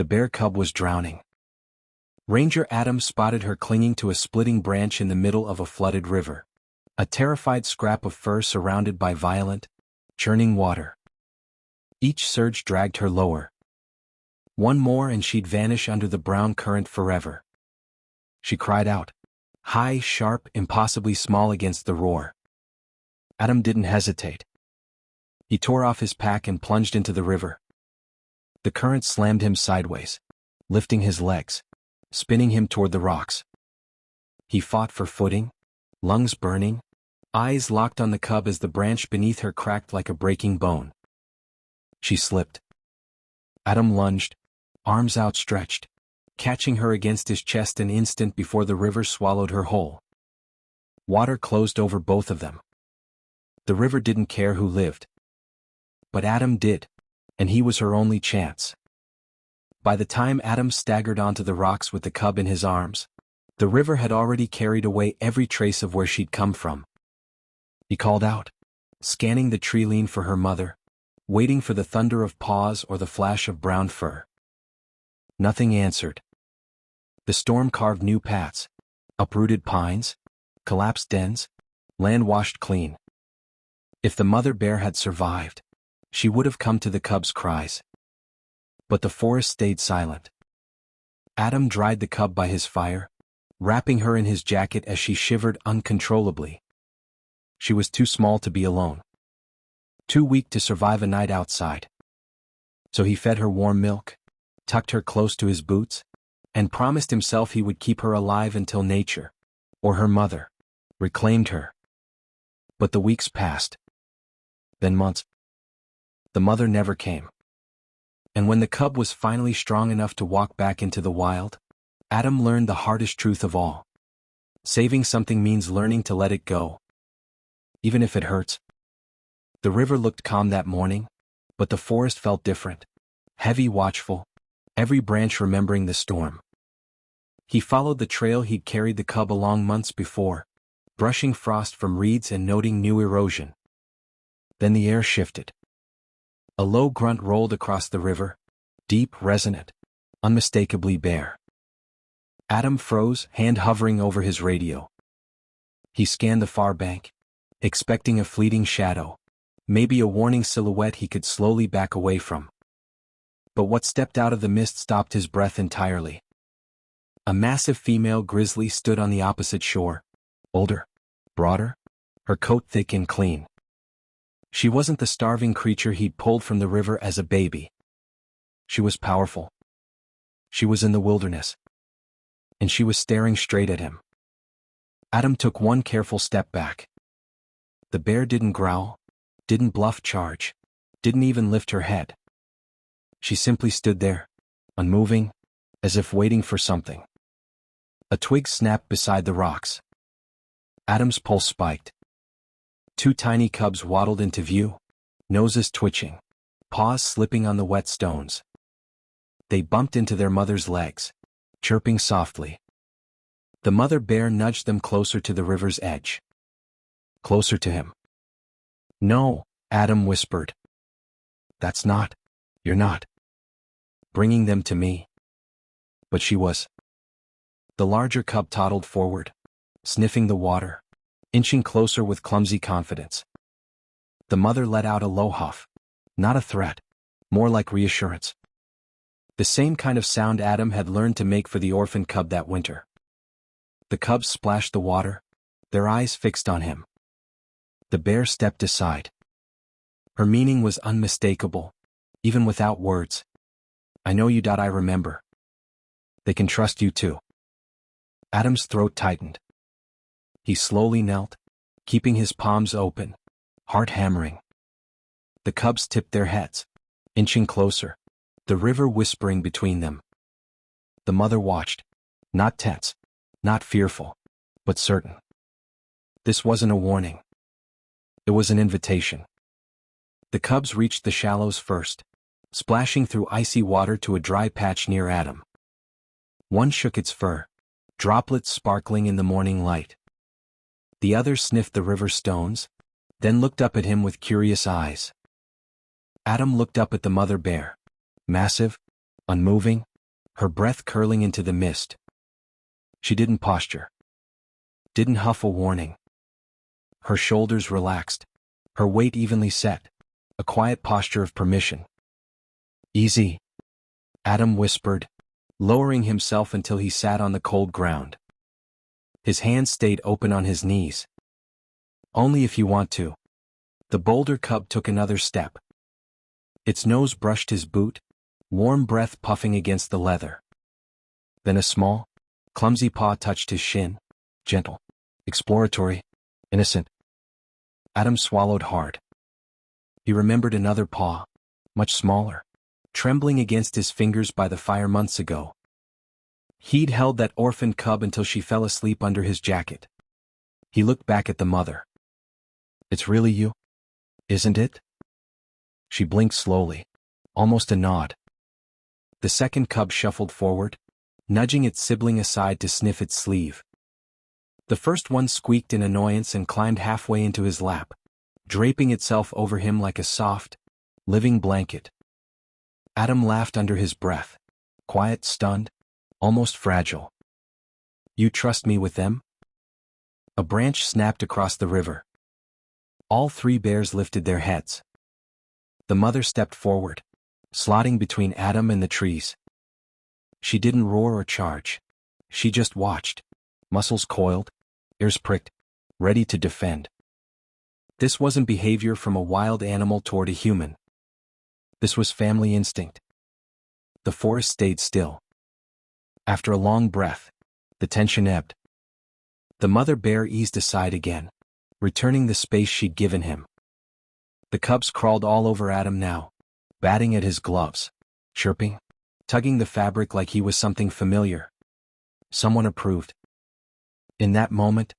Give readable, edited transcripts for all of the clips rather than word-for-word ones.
The bear cub was drowning. Ranger Adam spotted her clinging to a splitting branch in the middle of a flooded river, a terrified scrap of fur surrounded by violent, churning water. Each surge dragged her lower. One more and she'd vanish under the brown current forever. She cried out, high, sharp, impossibly small against the roar. Adam didn't hesitate. He tore off his pack and plunged into the river. The current slammed him sideways, lifting his legs, spinning him toward the rocks. He fought for footing, lungs burning, eyes locked on the cub as the branch beneath her cracked like a breaking bone. She slipped. Adam lunged, arms outstretched, catching her against his chest an instant before the river swallowed her whole. Water closed over both of them. The river didn't care who lived. But Adam did, and he was her only chance. By the time Adam staggered onto the rocks with the cub in his arms, the river had already carried away every trace of where she'd come from. He called out, scanning the tree-line for her mother, waiting for the thunder of paws or the flash of brown fur. Nothing answered. The storm carved new paths, uprooted pines, collapsed dens, land washed clean. If the mother bear had survived, she would have come to the cub's cries. But the forest stayed silent. Adam dried the cub by his fire, wrapping her in his jacket as she shivered uncontrollably. She was too small to be alone, too weak to survive a night outside. So he fed her warm milk, tucked her close to his boots, and promised himself he would keep her alive until nature, or her mother, reclaimed her. But the weeks passed. Then months. The mother never came. And when the cub was finally strong enough to walk back into the wild, Adam learned the hardest truth of all. Saving something means learning to let it go, even if it hurts. The river looked calm that morning, but the forest felt different, heavy, watchful, every branch remembering the storm. He followed the trail he'd carried the cub along months before, brushing frost from reeds and noting new erosion. Then the air shifted. A low grunt rolled across the river, deep, resonant, unmistakably bare. Adam froze, hand hovering over his radio. He scanned the far bank, expecting a fleeting shadow, maybe a warning silhouette he could slowly back away from. But what stepped out of the mist stopped his breath entirely. A massive female grizzly stood on the opposite shore, older, broader, her coat thick and clean. She wasn't the starving creature he'd pulled from the river as a baby. She was powerful. She was in the wilderness. And she was staring straight at him. Adam took one careful step back. The bear didn't growl, didn't bluff charge, didn't even lift her head. She simply stood there, unmoving, as if waiting for something. A twig snapped beside the rocks. Adam's pulse spiked. Two tiny cubs waddled into view, noses twitching, paws slipping on the wet stones. They bumped into their mother's legs, chirping softly. The mother bear nudged them closer to the river's edge. Closer to him. "No," Adam whispered. You're not bringing them to me." But she was. The larger cub toddled forward, sniffing the water, inching closer with clumsy confidence. The mother let out a low huff, not a threat, more like reassurance. The same kind of sound Adam had learned to make for the orphan cub that winter. The cubs splashed the water, their eyes fixed on him. The bear stepped aside. Her meaning was unmistakable, even without words. "I know you. I remember. They can trust you too." Adam's throat tightened. He slowly knelt, keeping his palms open, heart hammering. The cubs tipped their heads, inching closer, the river whispering between them. The mother watched, not tense, not fearful, but certain. This wasn't a warning. It was an invitation. The cubs reached the shallows first, splashing through icy water to a dry patch near Adam. One shook its fur, droplets sparkling in the morning light. The other sniffed the river stones, then looked up at him with curious eyes. Adam looked up at the mother bear, massive, unmoving, her breath curling into the mist. She didn't posture. Didn't huff a warning. Her shoulders relaxed, her weight evenly set, a quiet posture of permission. "Easy," Adam whispered, lowering himself until he sat on the cold ground. His hands stayed open on his knees. "Only if you want to." The bolder cub took another step. Its nose brushed his boot, warm breath puffing against the leather. Then a small, clumsy paw touched his shin, gentle, exploratory, innocent. Adam swallowed hard. He remembered another paw, much smaller, trembling against his fingers by the fire months ago. He'd held that orphaned cub until she fell asleep under his jacket. He looked back at the mother. "It's really you, isn't it?" She blinked slowly, almost a nod. The second cub shuffled forward, nudging its sibling aside to sniff its sleeve. The first one squeaked in annoyance and climbed halfway into his lap, draping itself over him like a soft, living blanket. Adam laughed under his breath, quiet, stunned, almost fragile. "You trust me with them?" A branch snapped across the river. All three bears lifted their heads. The mother stepped forward, slotting between Adam and the trees. She didn't roar or charge. She just watched, muscles coiled, ears pricked, ready to defend. This wasn't behavior from a wild animal toward a human. This was family instinct. The forest stayed still. After a long breath, the tension ebbed. The mother bear eased aside again, returning the space she'd given him. The cubs crawled all over Adam now, batting at his gloves, chirping, tugging the fabric like he was something familiar. Someone approved. In that moment,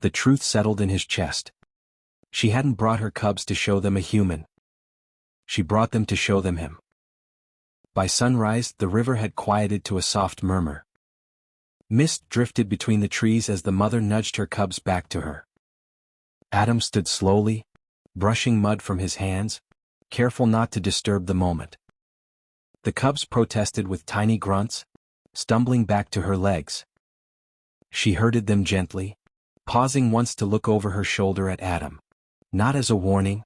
the truth settled in his chest. She hadn't brought her cubs to show them a human. She brought them to show them him. By sunrise, the river had quieted to a soft murmur. Mist drifted between the trees as the mother nudged her cubs back to her. Adam stood slowly, brushing mud from his hands, careful not to disturb the moment. The cubs protested with tiny grunts, stumbling back to her legs. She herded them gently, pausing once to look over her shoulder at Adam. Not as a warning,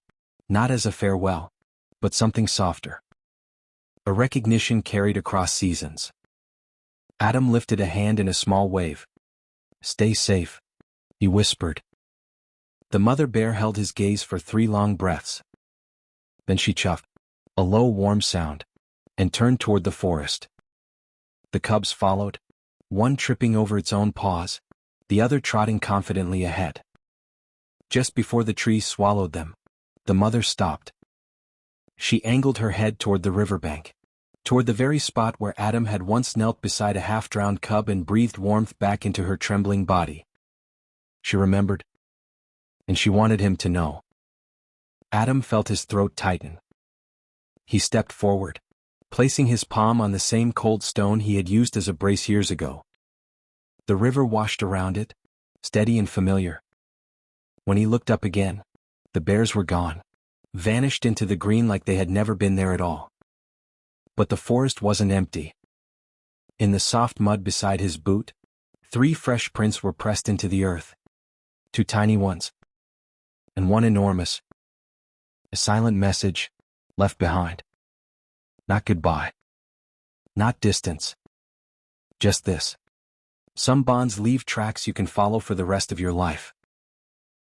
not as a farewell, but something softer. A recognition carried across seasons. Adam lifted a hand in a small wave. "Stay safe," he whispered. The mother bear held his gaze for 3 long breaths. Then she chuffed, a low warm sound, and turned toward the forest. The cubs followed, one tripping over its own paws, the other trotting confidently ahead. Just before the trees swallowed them, the mother stopped. She angled her head toward the riverbank, toward the very spot where Adam had once knelt beside a half-drowned cub and breathed warmth back into her trembling body. She remembered, and she wanted him to know. Adam felt his throat tighten. He stepped forward, placing his palm on the same cold stone he had used as a brace years ago. The river washed around it, steady and familiar. When he looked up again, the bears were gone, vanished into the green like they had never been there at all. But the forest wasn't empty. In the soft mud beside his boot, 3 fresh prints were pressed into the earth. 2 tiny ones, and one enormous. A silent message, left behind. Not goodbye. Not distance. Just this. Some bonds leave tracks you can follow for the rest of your life.